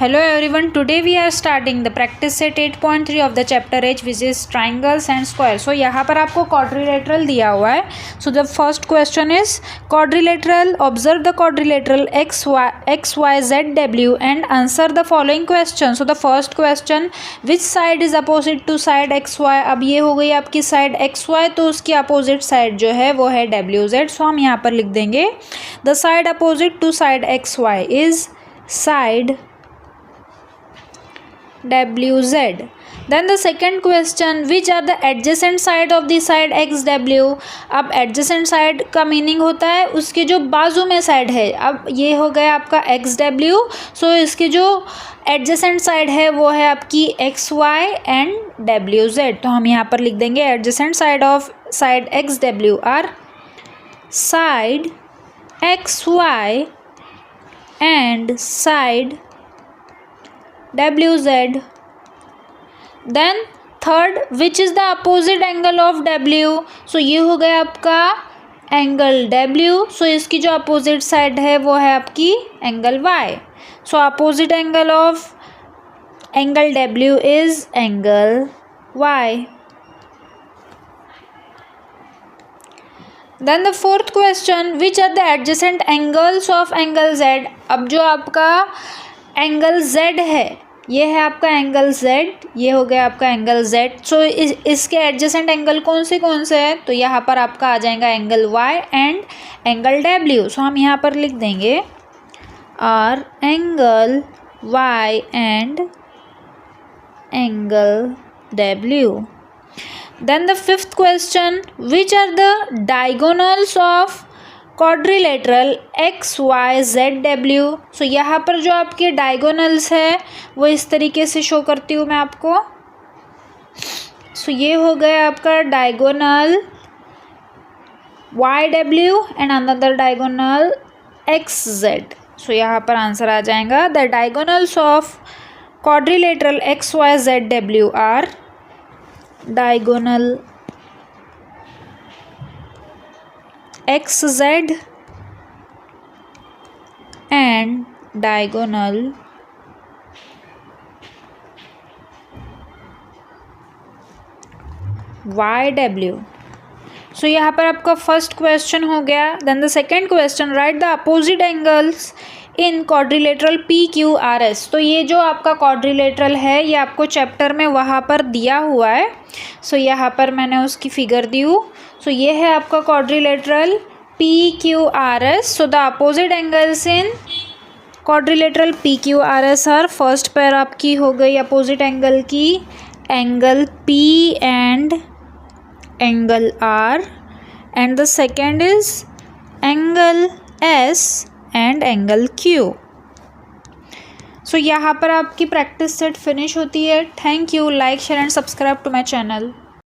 Hello everyone, today we are starting the practice set 8.3 of the chapter H which is triangles and squares. So यहाँ पर आपको quadrilateral दिया हुआ है. So the first question is quadrilateral. Observe the quadrilateral x y z w and answer the following question. So the first question, which side is opposite to side x y. अब ये हो गई आपकी side x y, तो उसकी opposite side जो है वो है w z. So हम यहाँ पर लिख देंगे the side opposite to side x y is side WZ. Then the second question, which are the adjacent side of the side XW. अब adjacent side का meaning होता है उसके जो बाजू में side है. अब ये हो गया आपका XW, so इसकी जो adjacent side है वो है आपकी XY and WZ. तो हम यहाँ पर लिख देंगे adjacent side of side XW are side XY and side WZ. Then third, which is the opposite angle of W. So ये हो गया आपका angle W. So इसकी जो opposite side है वो है आपकी angle Y. So opposite angle of angle W is angle Y. Then the fourth question, which are the adjacent angles of angle Z. अब जो आपका एंगल Z है ये है आपका एंगल Z, ये हो गया आपका एंगल Z. सो इसके एडजेसेंट एंगल कौन से हैं, तो यहाँ पर आपका आ जाएगा angle Y and angle W. So हम यहाँ पर लिख देंगे are angle Y and angle W. Then the fifth question, which are the diagonals of quadrilateral X Y Z W. So यहाँ पर जो आपके डायगोनल्स है वो इस तरीके से शो करती हूँ मैं आपको. सो ये हो गया आपका diagonal Y W and another diagonal X Z. So यहाँ पर आंसर आ जाएगा the diagonals of quadrilateral X Y Z W are diagonal XZ and diagonal YW. So यहाँ पर आपका फर्स्ट क्वेश्चन हो गया. Then the second question, right the opposite angles in quadrilateral PQRS. तो ये जो आपका क्वाड्रिलेटरल है ये आपको चैप्टर में वहाँ पर दिया हुआ है. सो यहाँ पर मैंने उसकी फिगर दी हूँ. सो ये है आपका quadrilateral PQRS. So the opposite angles in quadrilateral PQRS are, first pair आपकी हो गई अपोजिट एंगल की angle P and angle R and the second is angle S and angle Q. सो यहाँ पर आपकी प्रैक्टिस सेट फिनिश होती है. Thank you. Like share and subscribe to my channel.